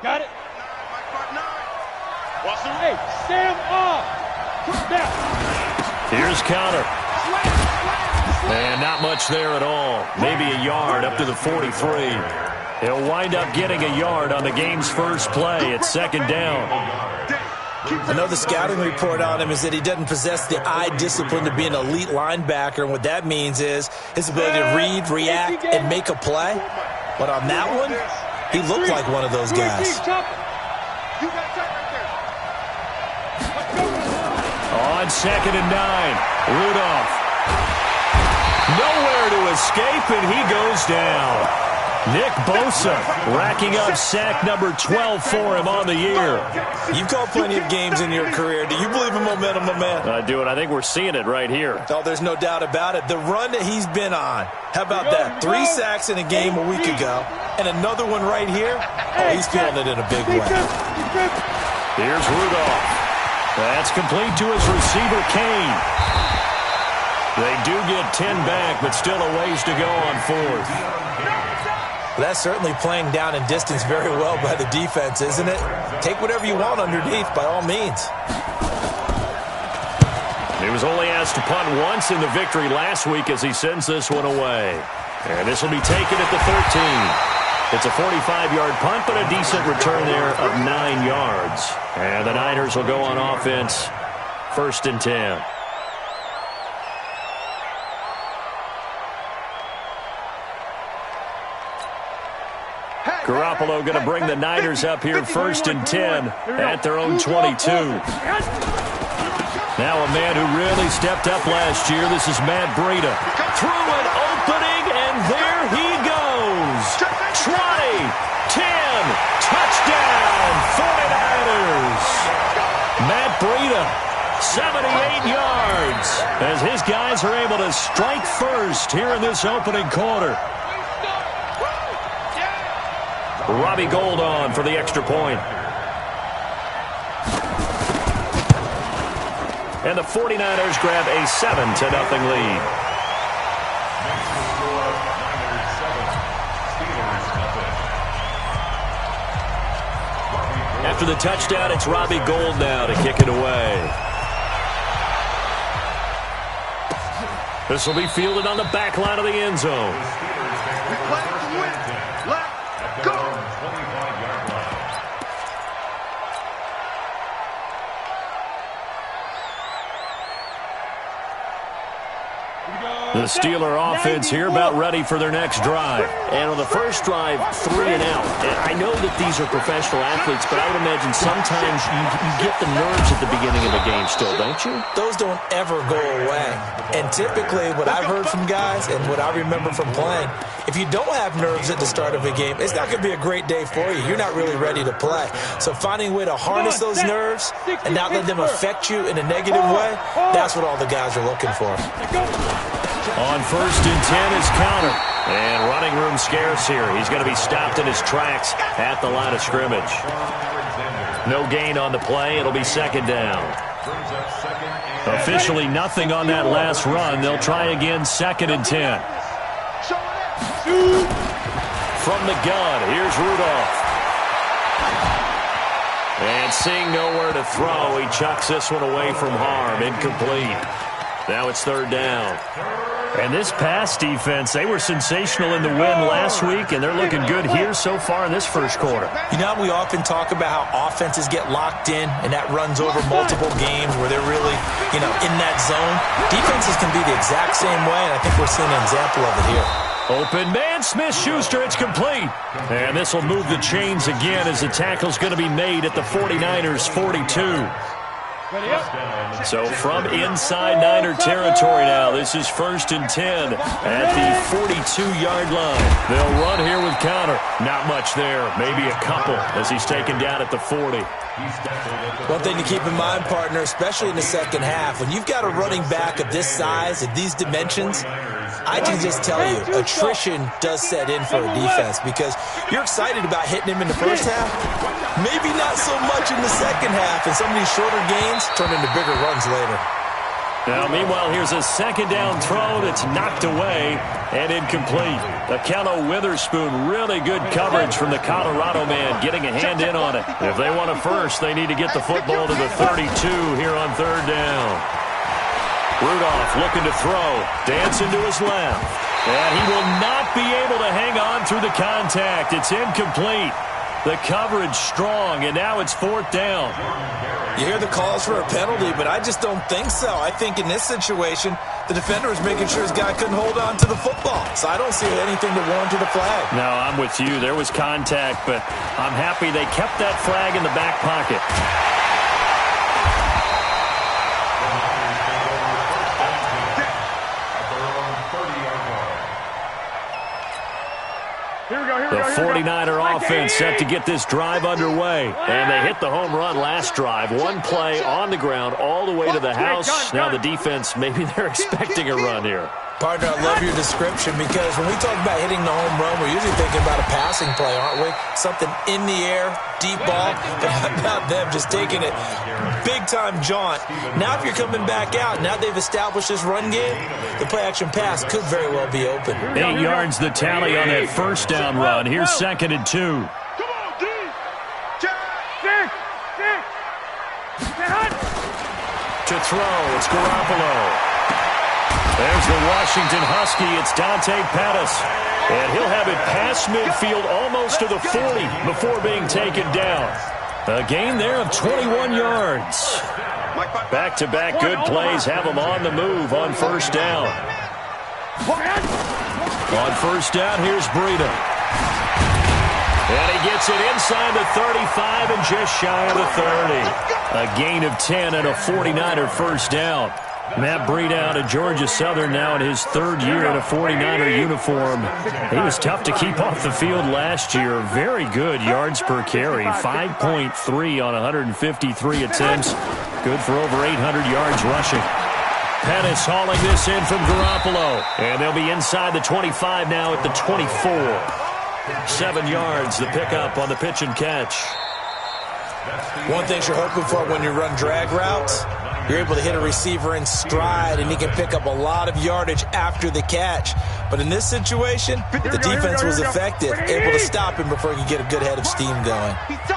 Got it. Hey, stand off. Here's counter. And not much there at all. Maybe a yard up to the 43. He'll wind up getting a yard on the game's first play. It's second down. I know the scouting report on him is that he doesn't possess the eye discipline to be an elite linebacker, and what that means is his ability to read, react, and make a play. But on that one, he looked like one of those guys. On second and 9, Rudolph. Nowhere to escape, and he goes down. Nick Bosa racking up sack number 12 for him on the year. You've called plenty of games in your career. Do you believe in momentum, my man? I do, and I think we're seeing it right here. Oh, there's no doubt about it. The run that he's been on, how about that? 3 sacks in a game a week ago, and another one right here. Oh, he's feeling it in a big way. Here's Rudolph. That's complete to his receiver, Kane. They do get 10 back, but still a ways to go on fourth. Well, that's certainly playing down in distance very well by the defense, isn't it? Take whatever you want underneath, by all means. He was only asked to punt once in the victory last week as he sends this one away. And this will be taken at the 13. It's a 45-yard punt, but a decent return there of 9 yards. And the Niners will go on offense, 1st and 10. Garoppolo going to bring the Niners up here 1st and 10 at their own 22. Now a man who really stepped up last year. This is Matt Breida. Through an opening, and there he goes. 20, 10, touchdown, 49ers. Matt Breida, 78 yards, as his guys are able to strike first here in this opening quarter. Robbie Gould on for the extra point. And the 49ers grab a 7-0 lead. After the touchdown, it's Robbie Gould now to kick it away. This will be fielded on the back line of the end zone. The Steeler offense here about ready for their next drive. And on the first drive, 3 and out. I know that these are professional athletes, but I would imagine sometimes you get the nerves at the beginning of a game still, don't you? Those don't ever go away. And typically what I've heard from guys and what I remember from playing, if you don't have nerves at the start of a game, it's not going to be a great day for you. You're not really ready to play. So finding a way to harness those nerves and not let them affect you in a negative way, that's what all the guys are looking for. On 1st and 10 is counter. And running room scarce here. He's going to be stopped in his tracks at the line of scrimmage. No gain on the play. It'll be second down. Officially nothing on that last run. They'll try again 2nd and 10. From the gun, here's Rudolph. And seeing nowhere to throw, he chucks this one away from harm. Incomplete. Now it's 3rd down. And this pass defense, they were sensational in the win last week, and they're looking good here so far in this first quarter. You know, we often talk about how offenses get locked in, and that runs over multiple games where they're really, in that zone. Defenses can be the exact same way, and I think we're seeing an example of it here. Open man, Smith-Schuster, it's complete. And this will move the chains again as the tackle's going to be made at the 49ers' 42. So from inside Niner territory now, this is 1st and 10 at the 42-yard line. They'll run here with counter. Not much there, maybe a couple as he's taken down at the 40. One thing to keep in mind, partner, especially in the second half, when you've got a running back of this size, of these dimensions, I can just tell you, attrition does set in for a defense because you're excited about hitting him in the first half, maybe not so much in the second half, and some of these shorter gains turn into bigger runs later. Now, meanwhile, here's a second down throw that's knocked away and incomplete. Akello Witherspoon, really good coverage from the Colorado man, getting a hand in on it. If they want a first, they need to get the football to the 32 here on third down. Rudolph looking to throw, dancing to his left. And he will not be able to hang on through the contact. It's incomplete. The coverage strong, and now it's fourth down. You hear the calls for a penalty, but I just don't think so. I think in this situation, the defender was making sure his guy couldn't hold on to the football. So I don't see anything to warrant the flag. No, I'm with you. There was contact, but I'm happy they kept that flag in the back pocket. The 49er offense set to get this drive underway. And they hit the home run last drive. One play on the ground all the way to the house. Now the defense, maybe they're expecting a run here. Partner, I love your description because when we talk about hitting the home run, we're usually thinking about a passing play, aren't we? Something in the air, deep ball. But how about them just taking it big-time jaunt? Now if you're coming back out, now they've established this run game, the play-action pass could very well be open. 8 yards the tally on that first down run. Here's 2nd and 2. Come on, D. To throw, it's Garoppolo. There's the Washington Husky. It's Dante Pettis. And he'll have it past midfield almost to the 40 before being taken down. A gain there of 21 yards. Back-to-back good plays have them on the move on first down. On first down, here's Breida. And he gets it inside the 35 and just shy of the 30. A gain of 10 and a 49er first down. Matt Breida out of Georgia Southern now in his 3rd year in a 49er uniform. He was tough to keep off the field last year. Very good yards per carry, 5.3 on 153 attempts. Good for over 800 yards rushing. Pettis hauling this in from Garoppolo. And they'll be inside the 25 now at the 24. 7 yards, the pickup on the pitch and catch. One thing you're hoping for when you run drag routes, you're able to hit a receiver in stride, and he can pick up a lot of yardage after the catch. But in this situation, the defense was effective, able to stop him before he could get a good head of steam going.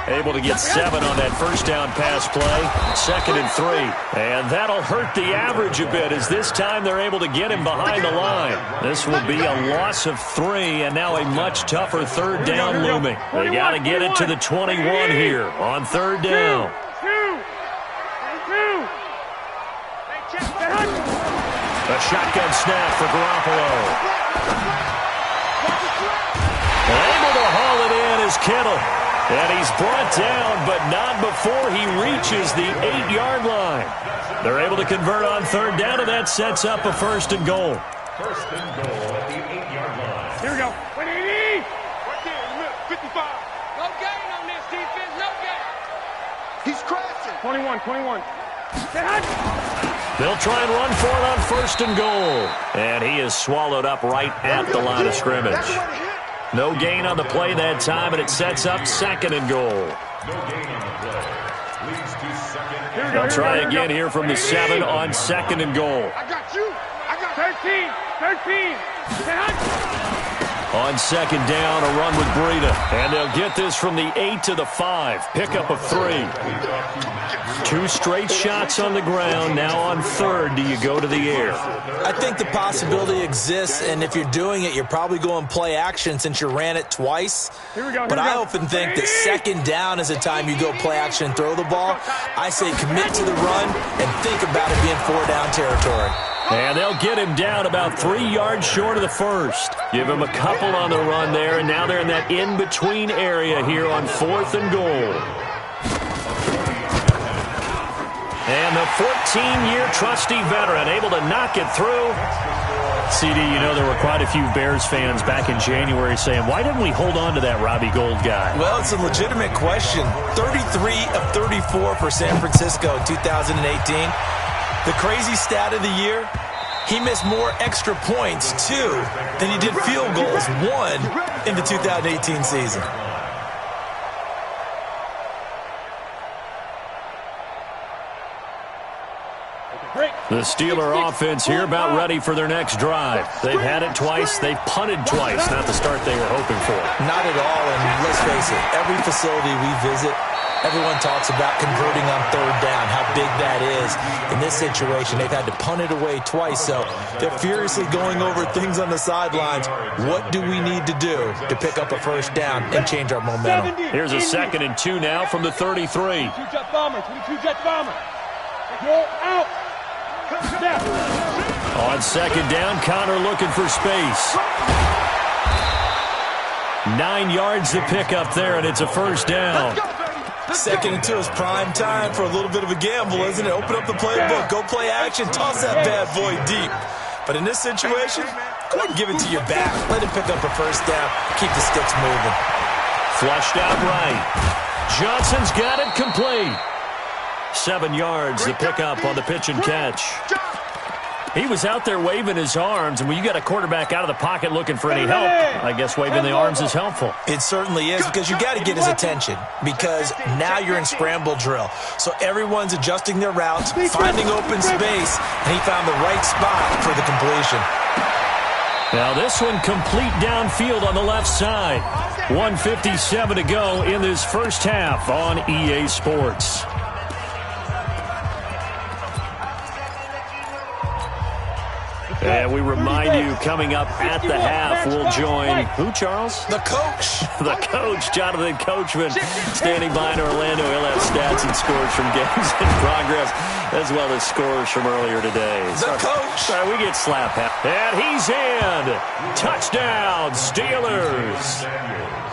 Able to get 7 on that first down pass play. 2nd and 3. And that'll hurt the average a bit as this time they're able to get him behind the line. This will be a loss of 3 and now a much tougher third down looming. They got to get it to the 21 here on third down. A shotgun snap for Garoppolo. Able to haul it in is Kittle. And he's brought down, but not before he reaches the 8-yard line. They're able to convert on third down, and that sets up a 1st and goal. 1st and goal at the 8-yard line. Here we go. 180. Right there, 55. No gain on this defense, no gain. He's crashing. 21. They'll try and run for it on 1st and goal. And he is swallowed up right at the line of scrimmage. No gain on the play that time, and it sets up 2nd and goal. No gain on the play. Leads to 2nd. They'll try again here from the 7 on 2nd and goal. I got you. I got 13. On 2nd down, a run with Breida. And they'll get this from the 8 to the 5. Pickup of 3. 2 straight shots on the ground. Now on 3rd, do you go to the air? I think the possibility exists, and if you're doing it, you're probably going play action since you ran it twice. But I often think that 2nd down is the time you go play action and throw the ball. I say commit to the run and think about it being 4-down territory. And they'll get him down about 3 yards short of the 1st. Give him a couple on the run there, and now they're in that in-between area here on 4th and goal. And the 14-year trusty veteran able to knock it through. CD, you know there were quite a few Bears fans back in January saying, why didn't we hold on to that Robbie Gould guy? Well, it's a legitimate question. 33 of 34 for San Francisco in 2018. The crazy stat of the year, he missed more extra points, 2, than he did field goals, 1, in the 2018 season. The Steeler offense here about ready for their next drive. They've had it twice. They've punted twice. Not the start they were hoping for. Not at all, and let's face it, every facility we visit, everyone talks about converting on third down, how big that is. In this situation, they've had to punt it away twice, so they're furiously going over things on the sidelines. What do we need to do to pick up a first down and change our momentum? Here's a 2nd and 2 now from the 33. 22-jet bomber, 22-jet bomber. Go out. On 2nd down, Connor looking for space. 9 yards to pick up there, and it's a first down. 2nd and 2 is prime time for a little bit of a gamble, isn't it? Open up the playbook, go play action, toss that bad boy deep. But in this situation, go ahead and give it to your back. Let him pick up a first down. Keep the sticks moving. Flushed out right. Johnson's got it complete. 7 yards to pick up on the pitch and catch. He was out there waving his arms, and when you got a quarterback out of the pocket looking for any help, I guess waving the arms is helpful. It certainly is, because you got to get his attention, because now you're in scramble drill. So everyone's adjusting their routes, finding open space, and he found the right spot for the completion. Now this one complete downfield on the left side. 1:57 to go in this first half on EA Sports. And we remind you, coming up at the half, we'll join who, Charles? The coach. The coach, Jonathan Coachman, standing by in Orlando. He'll have stats and scores from games in progress, as well as scores from earlier today. The coach. Sorry, we get slap half. And he's in. Touchdown, Steelers.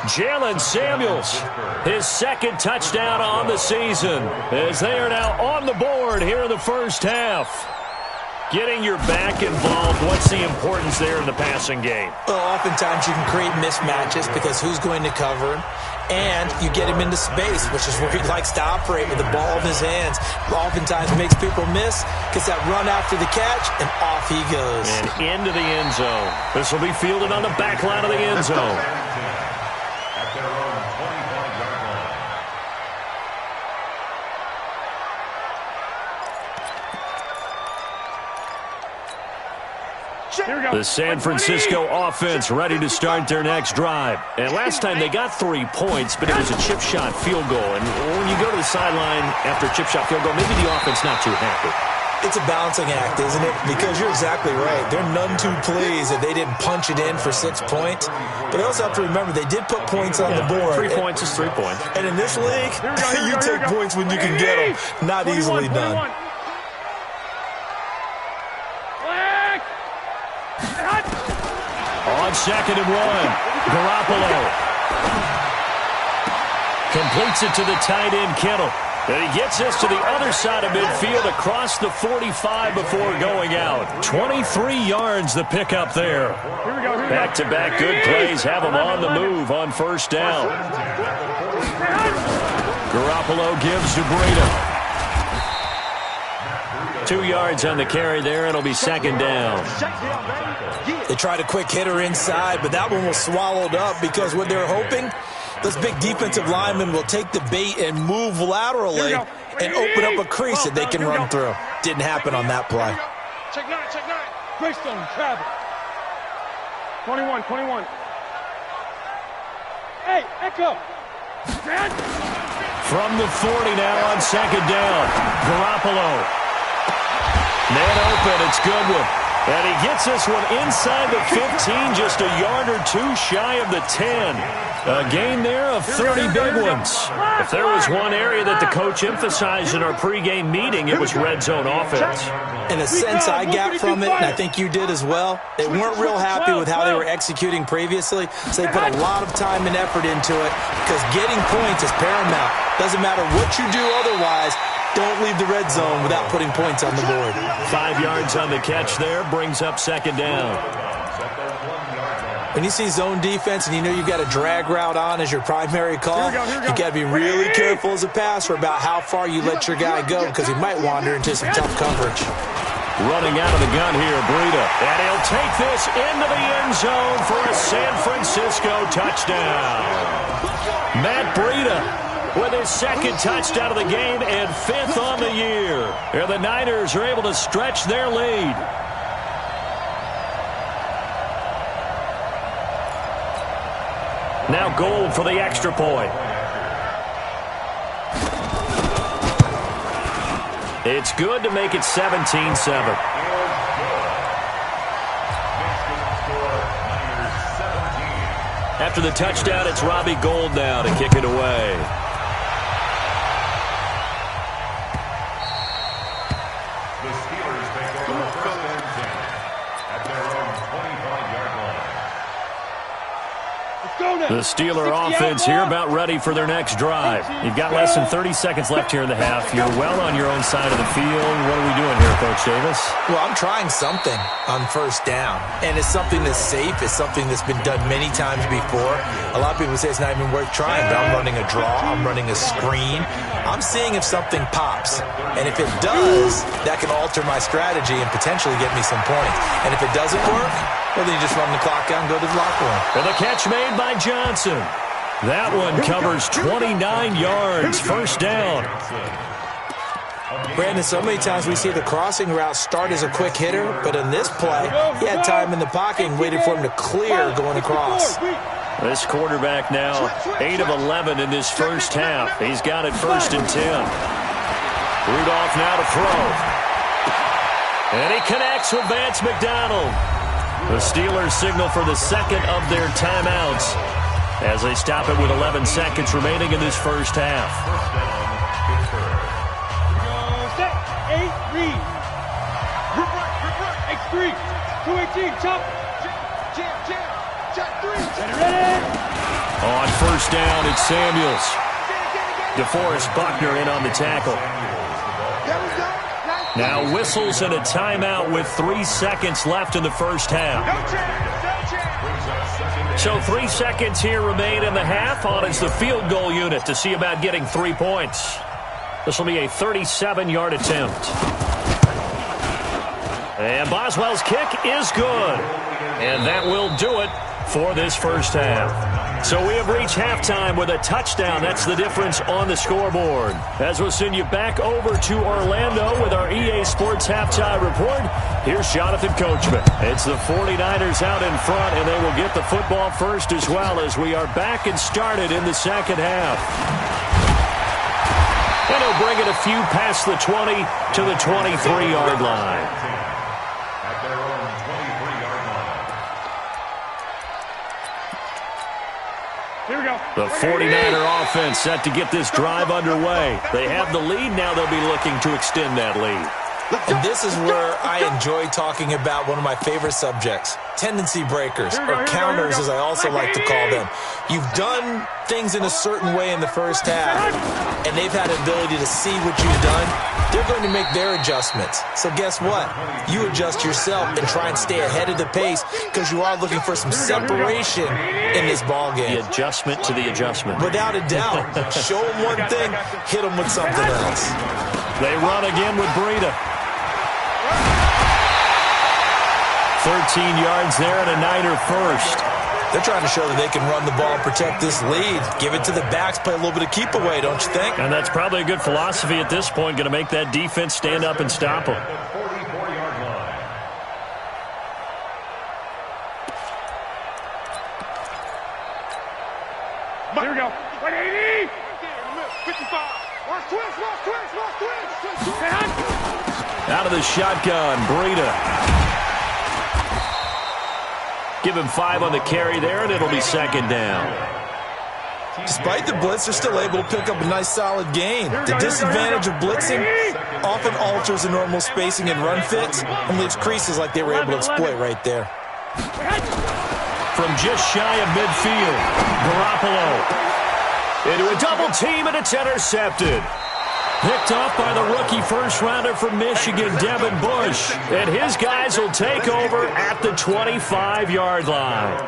Jalen Samuels, his 2nd touchdown on the season, as they are now on the board here in the first half. Getting your back involved, what's the importance there in the passing game? Well, oftentimes you can create mismatches because who's going to cover him, and you get him into space, which is where he likes to operate with the ball in his hands. Oftentimes makes people miss, gets that run after the catch, and off he goes. And into the end zone. This will be fielded on the back line of the end zone. The San Francisco offense ready to start their next drive. And last time they got 3 points, but it was a chip shot field goal. And when you go to the sideline after a chip shot field goal, maybe the offense not too happy. It's a balancing act, isn't it? Because you're exactly right. They're none too pleased that they didn't punch it in for 6 points. But they also have to remember they did put points on the board. 3 points is 3 points. And in this league, you take points when you can get them. Not easily done. On 2nd and 1, Garoppolo completes it to the tight end, Kittle. And he gets us to the other side of midfield across the 45 before going out. 23 yards the pickup there. Back-to-back good plays have him on the move on first down. Garoppolo gives to Breida. 2 yards on the carry there. It'll be 2nd down. They tried a quick hitter inside, but that one was swallowed up because what they're hoping, those big defensive linemen will take the bait and move laterally and open up a crease that they can run through. Didn't happen on that play. Check 9. Greystone, travel. 21. Hey, Echo. From the 40 now on 2nd down. Garoppolo. Man open, it's Goodwin. And he gets this one inside the 15, just a yard or two shy of the 10. A gain there of 30 big ones. If there was one area that the coach emphasized in our pregame meeting, it was red zone offense. And the sense I got from it, and I think you did as well, they weren't real happy with how they were executing previously, so they put a lot of time and effort into it because getting points is paramount. Doesn't matter what you do otherwise. Don't leave the red zone without putting points on the board. 5 yards on the catch there, brings up 2nd down. When you see zone defense and you know you've got a drag route on as your primary call, you got to be really careful as a passer about how far you let your guy go because he might wander into some tough coverage. Running out of the gun here, Breida. And he'll take this into the end zone for a San Francisco touchdown. Matt Breida with his second touchdown of the game and 5th on the year. And the Niners are able to stretch their lead. Now Gold for the extra point. It's good to make it 17-7. After the touchdown, it's Robbie Gould now to kick it away. The Steelers take over first and 10 at their own 25-yard line. The Steeler offense here about ready for their next drive. You've got less than 30 seconds left here in the half. You're well on your own side of the field. What are we doing here, Coach Davis? Well, I'm trying something on first down, and it's something that's safe. It's something that's been done many times before. A lot of people say it's not even worth trying, but I'm running a draw. I'm running a screen. I'm seeing if something pops, and if it does, that can alter my strategy and potentially get me some points. And if it doesn't work, well, then you just run the clock out and go to the locker room. And the catch made by Johnson. That one covers 29 yards. First down. Brandon, so many times we see the crossing route start as a quick hitter, but in this play, he had time in the pocket and waited for him to clear going across. This quarterback now 8 of 11 in this first half. He's got it 1st and 10. Rudolph now to throw. And he connects with Vance McDonald. The Steelers signal for the second of their timeouts as they stop it with 11 seconds remaining in this first half. Set, 8, read. X3, 218, chop. Jam, 3. Ready. On first down, it's Samuels. DeForest Buckner in on the tackle. Now whistles and a timeout with 3 seconds left in the first half. So 3 seconds here remain in the half. On is the field goal unit to see about getting 3 points. This will be a 37-yard attempt. And Boswell's kick is good. And that will do it for this first half. So we have reached halftime with a touchdown. That's the difference on the scoreboard. As we'll send you back over to Orlando with our EA Sports Halftime Report, here's Jonathan Coachman. It's the 49ers out in front, and they will get the football first as well as we are back and started in the second half. And he'll bring it a few past the 20 to the 23-yard line. The 49er offense set to get this drive underway. They have the lead. Now they'll be looking to extend that lead. And this is where I enjoy talking about one of my favorite subjects, tendency breakers, or counters as I also like to call them. You've done things in a certain way in the first half, and they've had an ability to see what you've done. They're going to make their adjustments. So guess what? You adjust yourself and try and stay ahead of the pace because you are looking for some separation in this ballgame. The adjustment to the adjustment. Without a doubt. Show them one thing, hit them with something else. They run again with Breida. 13 yards there and a Niner first. They're trying to show that they can run the ball and protect this lead. Give it to the backs, play a little bit of keep away, don't you think? And that's probably a good philosophy at this point, going to make that defense stand up and stop them. Here we go. 180. 55. Lost twist. Out of the shotgun, Breida. Give him 5 on the carry there, and it'll be second down. Despite the blitz, they're still able to pick up a nice, solid gain. The disadvantage of blitzing often alters the normal spacing and run fits and leaves creases like they were able to exploit right there. From just shy of midfield, Garoppolo into a double team, and it's intercepted. Picked off by the rookie first-rounder from Michigan, Devin Bush. And his guys will take over at the 25-yard line.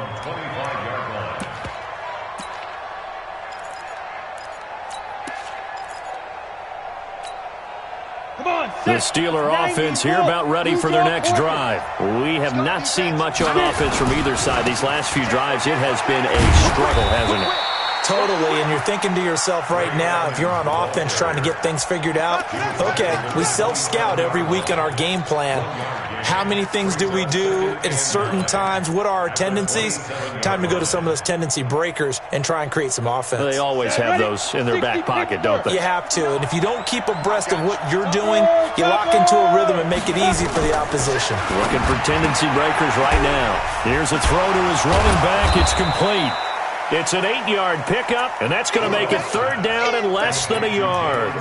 The Steeler offense here about ready for their next drive. We have not seen much on offense from either side. These last few drives, it has been a struggle, hasn't it? totally, and you're thinking to yourself right now, if you're on offense trying to get things figured out, okay, we self-scout every week in our game plan. How many things do we do at certain times? What are our tendencies? Time to go to some of those tendency breakers and try and create some offense. They always have those in their back pocket, don't they? You have to, and if you don't keep abreast of what you're doing, you lock into a rhythm and make it easy for the opposition. Looking for tendency breakers right now. Here's a throw to his running back. It's complete. It's an 8-yard pickup, and that's going to make it third down and less than a yard.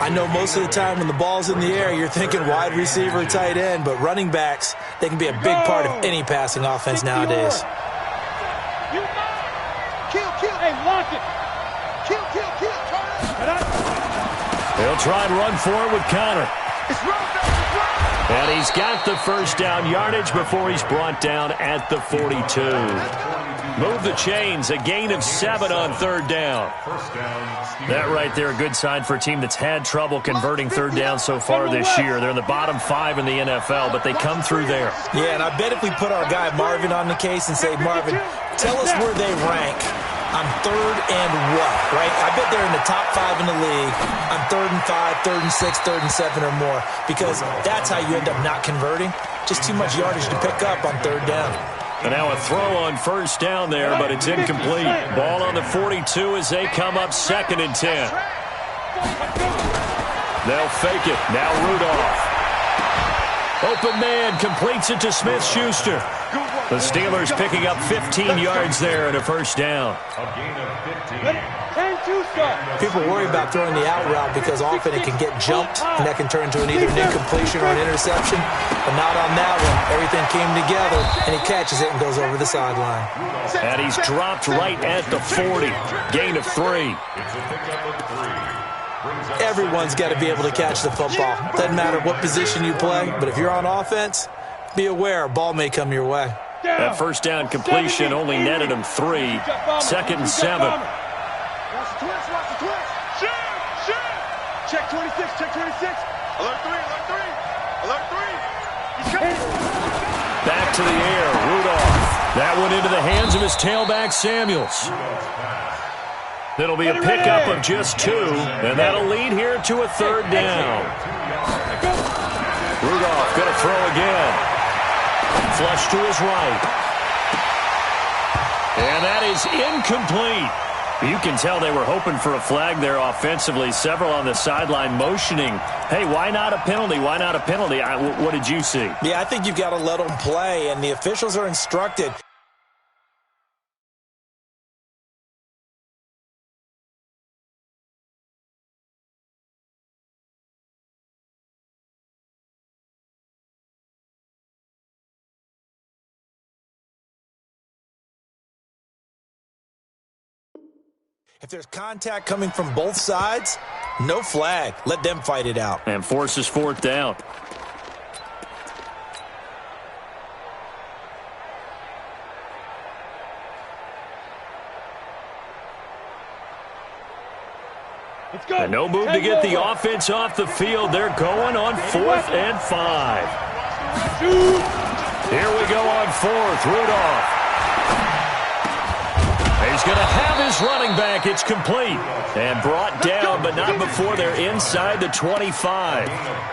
I know most of the time when the ball's in the air, you're thinking wide receiver, tight end, but running backs, they can be a big part of any passing offense nowadays. Hey, launch it. Kill. He'll try and run for it with Connor. And he's got the first down yardage before he's brought down at the 42. Move the chains, a gain of 7 on third down. That right there, a good sign for a team that's had trouble converting third down so far this year. They're in the bottom 5 in the NFL, but they come through there. Yeah, and I bet if we put our guy Marvin on the case and say, Marvin, tell us where they rank on third and what, right? I bet they're in the top 5 in the league on 3rd and 5, 3rd and 6, 3rd and 7 or more, because that's how you end up not converting. Just too much yardage to pick up on third down. And now a throw on first down there, but it's incomplete. Ball on the 42 as they come up 2nd and 10. They'll fake it. Now Rudolph. Open man completes it to Smith-Schuster. The Steelers picking up 15 yards there and a first down. People worry about throwing the out route because often it can get jumped, and that can turn into either an incompletion or an interception. But not on that one. Everything came together, and he catches it and goes over the sideline. And he's dropped right at the 40. Gain of 3. Everyone's got to be able to catch the football. Doesn't matter what position you play, but if you're on offense, be aware a ball may come your way. That first down completion only netted him 3. 2nd and 7. Watch the twist. Check 26. Alert 3. Back to the air, Rudolph. That went into the hands of his tailback, Samuels. It'll be a pickup of just 2, and that'll lead here to a third down. Rudolph going to throw again. Flush to his right. And that is incomplete. You can tell they were hoping for a flag there offensively. Several on the sideline motioning, hey, why not a penalty? Why not a penalty? What did you see? Yeah, I think you've got to let them play, and the officials are instructed. If there's contact coming from both sides, no flag. Let them fight it out. And forces 4th down. And no move to get the offense off the field. They're going on 4th and 5. Here we go on 4th. Rudolph. He's going to have his running back. It's complete. And brought down, but not before they're inside the 25.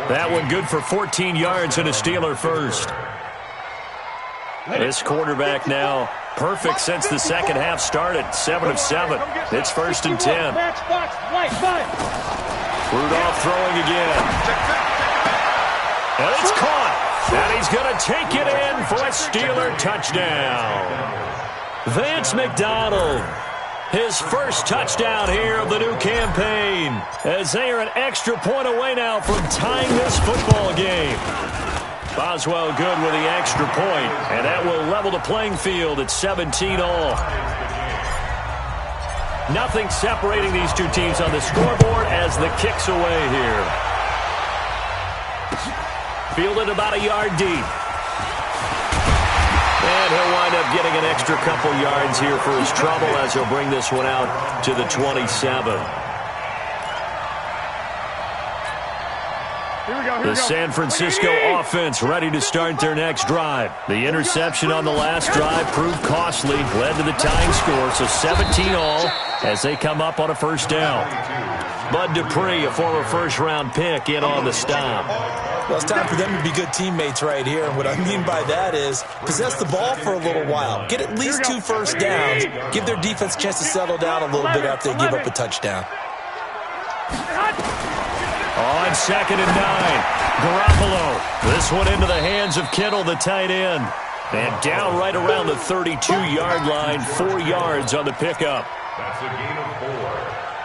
That one good for 14 yards and a Steeler first. This quarterback now perfect since the second half started. 7 of 7. It's 1st and 10. Rudolph throwing again. And it's caught. And he's going to take it in for a Steeler touchdown. Vance McDonald, his first touchdown here of the new campaign, as they are an extra point away now from tying this football game. Boswell good with the extra point, and that will level the playing field at 17 all. Nothing separating these two teams on the scoreboard as the kick's away here. Fielded about a yard deep. And he'll wind up getting an extra couple yards here for his trouble as he'll bring this one out to the 27. The San Francisco offense ready to start their next drive. The interception on the last drive proved costly, led to the tying score, so 17 all as they come up on a first down. Bud Dupree, a former first-round pick, in on the stop. Well, it's time for them to be good teammates right here. And what I mean by that is possess the ball for a little while. Get at least 2 first downs. Give their defense a chance to settle down a little bit after they give up a touchdown. On 2nd and 9, Garoppolo. This one into the hands of Kittle, the tight end. And down right around the 32-yard line, 4 yards on the pickup. That's a gain of 4.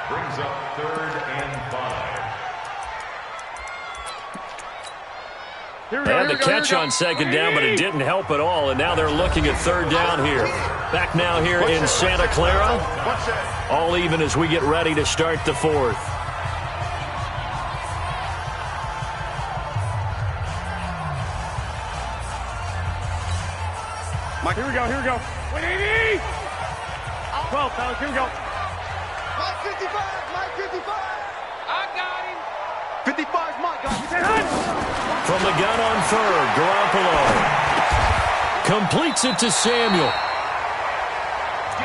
Brings up 3rd and 5. Had the catch on 2nd down, but it didn't help at all, and now they're looking at 3rd down here. Back now here in Santa Clara. All even as we get ready to start the 4th. Mike, here we go. 180! 12, fellas, here we go. Mike 55! I got him! 55's Mike, got him. From the gun on 3rd, Garoppolo completes it to Samuel.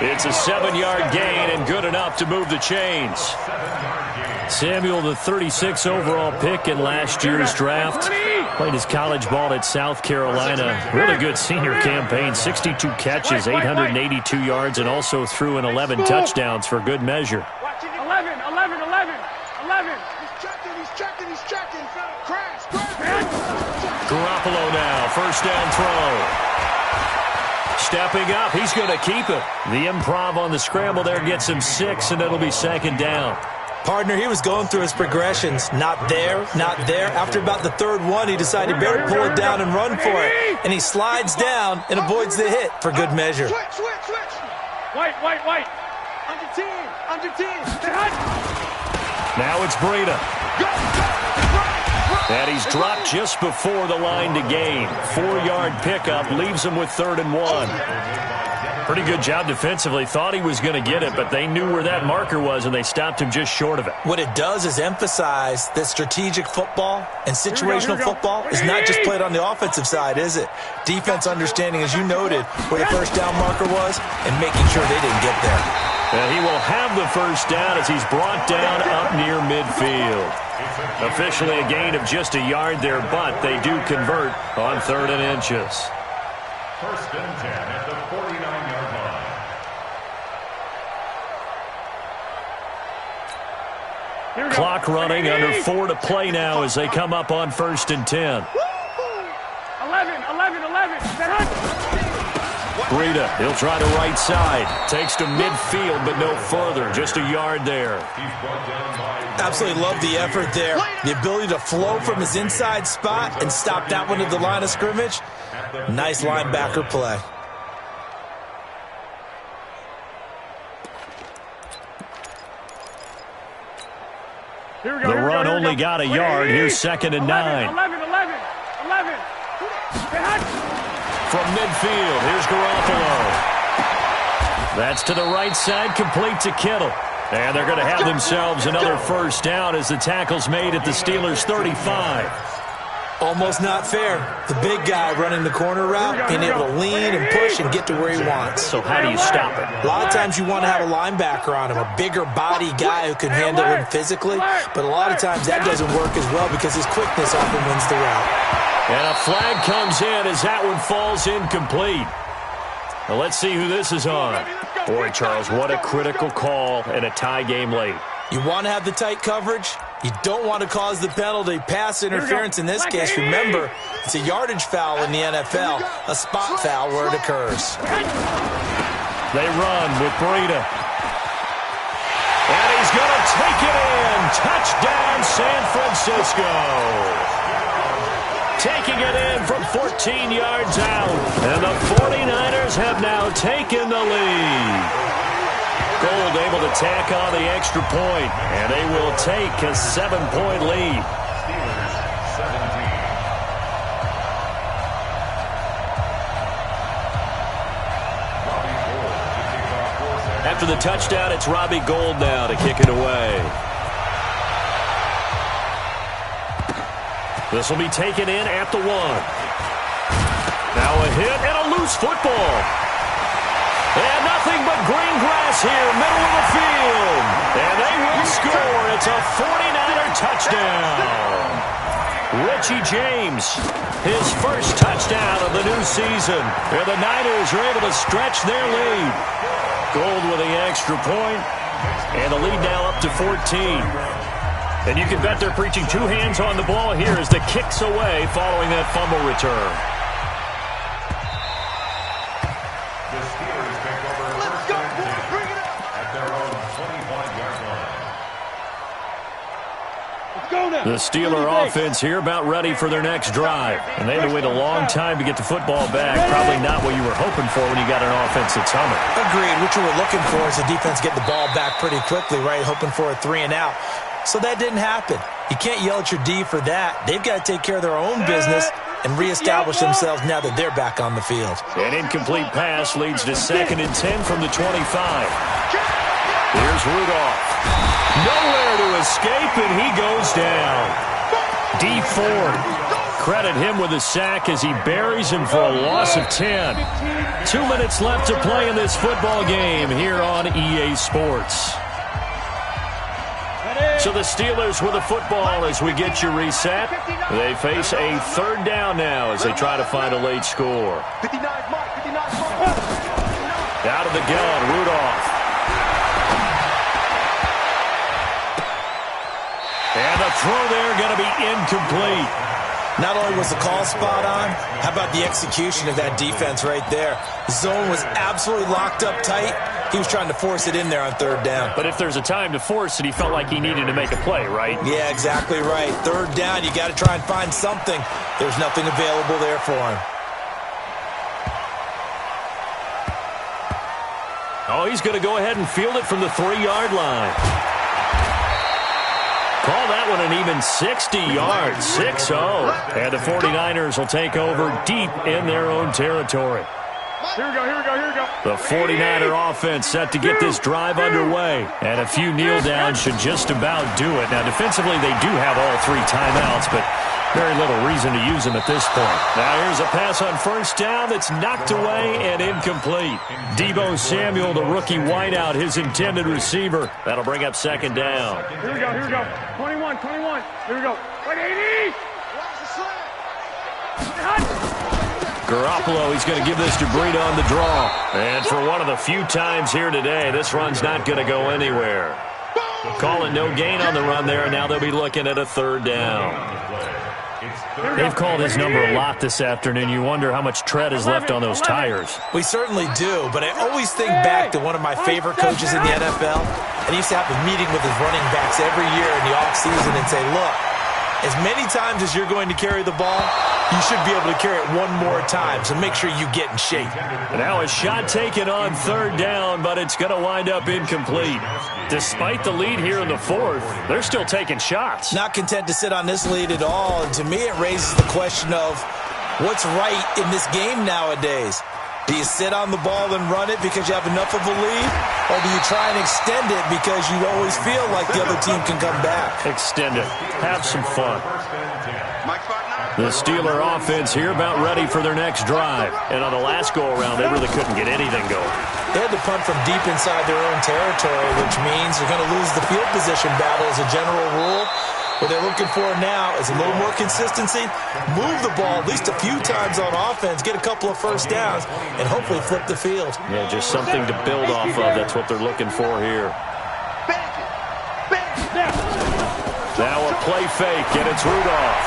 It's a 7-yard gain and good enough to move the chains. Samuel, the 36 overall pick in last year's draft, played his college ball at South Carolina. Really good senior campaign, 62 catches, 882 yards, and also threw in 11 touchdowns for good measure. 11. He's checking. Crash. Garoppolo now, first down throw. Stepping up, he's going to keep it. The improv on the scramble there gets him 6, and it'll be 2nd down. Partner, he was going through his progressions. Not there. After about the 3rd one, he decided he better pull it down and run for it. And he slides down and avoids the hit for good measure. Switch. White. Under 10. Now it's Breida. And he's dropped just before the line to gain. 4-yard pickup leaves him with 3rd and 1. Pretty good job defensively. Thought he was going to get it, but they knew where that marker was, and they stopped him just short of it. What it does is emphasize that strategic football and situational football is not just played on the offensive side, is it? Defense understanding, as you noted, where the first down marker was and making sure they didn't get there. And he will have the first down as he's brought down up near midfield. Officially a gain of just a yard there, but they do convert on 3rd and inches. 1st and 10 at the 49-yard line. Clock running, under 4 to play now as they come up on 1st and 10. 11. Breida, he'll try the right side. Takes to midfield, but no further. Just a yard there. Absolutely love the effort there. The ability to flow from his inside spot and stop that one at the line of scrimmage. Nice linebacker play. The run only got a yard. Here's 2nd and 9. 11. From midfield, here's Garoppolo. That's to the right side, complete to Kittle. And they're going to have themselves another first down as the tackle's made at the Steelers' 35. Almost not fair. The big guy running the corner route, being able to lean and push and get to where he wants. So how do you stop it? A lot of times you want to have a linebacker on him, a bigger body guy who can handle him physically. But a lot of times that doesn't work as well because his quickness often wins the route. And a flag comes in as that one falls incomplete. Well, let's see who this is on. Boy, Charles, what a critical call and a tie game late. You want to have the tight coverage. You don't want to cause the penalty. Pass interference in this case. Remember, it's a yardage foul in the NFL, a spot foul where it occurs. They run with Breida. And he's going to take it in. Touchdown, San Francisco. Taking it in from 14 yards out. And the 49ers have now taken the lead. Gold able to tack on the extra point, and they will take a 7-point lead. Steelers 17. After the touchdown, it's Robbie Gould now to kick it away. This will be taken in at the 1. Now a hit and a loose football. And nothing but green grass here, middle of the field. And they will score. It's a 49er touchdown. Richie James, his first touchdown of the new season. And the Niners are able to stretch their lead. Gold with the extra point. And the lead now up to 14. And you can bet they're preaching 2 hands on the ball here as the kick's away following that fumble return. The Steelers take over first and 10 at their own 25-yard line. Let's go now. The Steeler offense here about ready for their next drive. And they had to wait a long time to get the football back. Probably not what you were hoping for when you got an offense that's humming. Agreed. What you were looking for is the defense get the ball back pretty quickly, right? Hoping for a 3 and out. So that didn't happen. You can't yell at your D for that. They've got to take care of their own business and reestablish themselves now that they're back on the field. An incomplete pass leads to 2nd and 10 from the 25. Here's Rudolph. Nowhere to escape, and he goes down. D. Ford. Credit him with a sack as he buries him for a loss of 10. 2 minutes left to play in this football game here on EA Sports. So the Steelers with the football as we get you reset. They face a 3rd down now as they try to find a late score. Out of the gun, Rudolph. And the throw there going to be incomplete. Not only was the call spot on, how about the execution of that defense right there? The zone was absolutely locked up tight. He was trying to force it in there on 3rd down. But if there's a time to force it, he felt like he needed to make a play, right? Yeah, exactly right. 3rd down, you got to try and find something. There's nothing available there for him. Oh, he's going to go ahead and field it from the 3-yard line. Call that one an even 60 yards, 6-0. And the 49ers will take over deep in their own territory. Here we go, here we go, here we go. The 49er offense set to get this drive underway. And a few kneel downs should just about do it. Now, defensively, they do have all 3 timeouts, but very little reason to use them at this point. Now, here's a pass on 1st down that's knocked away and incomplete. Deebo Samuel, the rookie wideout, his intended receiver. That'll bring up 2nd down. Here we go, here we go. 21, 21. Here we go. 180. Garoppolo, he's going to give this to Breida on the draw. And for one of the few times here today, this run's not going to go anywhere. Calling no gain on the run there, and now they'll be looking at a 3rd down. They've called his number a lot this afternoon. You wonder how much tread is left on those tires. We certainly do, but I always think back to one of my favorite coaches in the NFL, and he used to have a meeting with his running backs every year in the offseason and say, look, as many times as you're going to carry the ball, you should be able to carry it one more time, so make sure you get in shape. Now a shot taken on 3rd down, but it's going to wind up incomplete. Despite the lead here in the 4th, they're still taking shots. Not content to sit on this lead at all, and to me it raises the question of what's right in this game nowadays. Do you sit on the ball and run it because you have enough of a lead? Or do you try and extend it because you always feel like the other team can come back? Extend it. Have some fun. The Steeler offense here about ready for their next drive. And on the last go-around, they really couldn't get anything going. They had to punt from deep inside their own territory, which means they're going to lose the field position battle as a general rule. What they're looking for now is a little more consistency, move the ball at least a few times on offense, get a couple of 1st downs, and hopefully flip the field. Yeah, just something to build off of. That's what they're looking for here. Now a play fake, and it's Rudolph.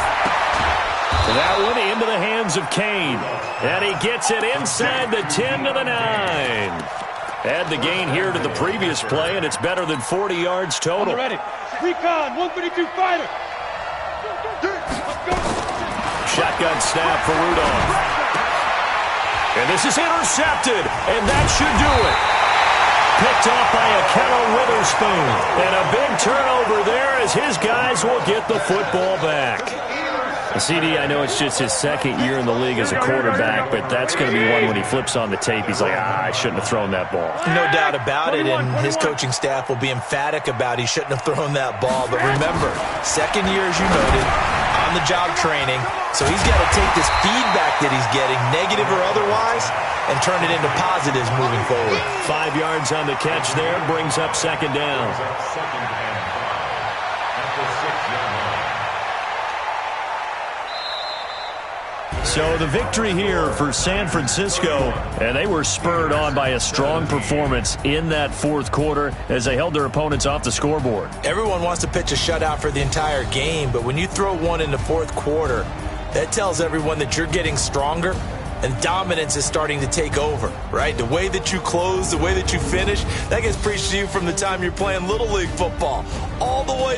That one into the hands of Kane. And he gets it inside the 10 to the 9. Add the gain here to the previous play, and it's better than 40 yards total. Ready. Recon, 132 fighter. Shotgun snap for Rudolph. And this is intercepted, and that should do it. Picked off by a Kettle Witherspoon. And a big turnover there as his guys will get the football back. CD, I know it's just his 2nd year in the league as a quarterback, but that's going to be one when he flips on the tape. He's like, I shouldn't have thrown that ball. No doubt about it, and his coaching staff will be emphatic about he shouldn't have thrown that ball. But remember, 2nd year, as you noted, on on-the-job training. So he's got to take this feedback that he's getting, negative or otherwise, and turn it into positives moving forward. 5 yards on the catch there, brings up second down. So the victory here for San Francisco, and they were spurred on by a strong performance in that fourth quarter as they held their opponents off the scoreboard. Everyone wants to pitch a shutout for the entire game, but when you throw one in the fourth quarter, that tells everyone that you're getting stronger and dominance is starting to take over, right? The way that you close, the way that you finish, that gets preached to you from the time you're playing Little League football all the way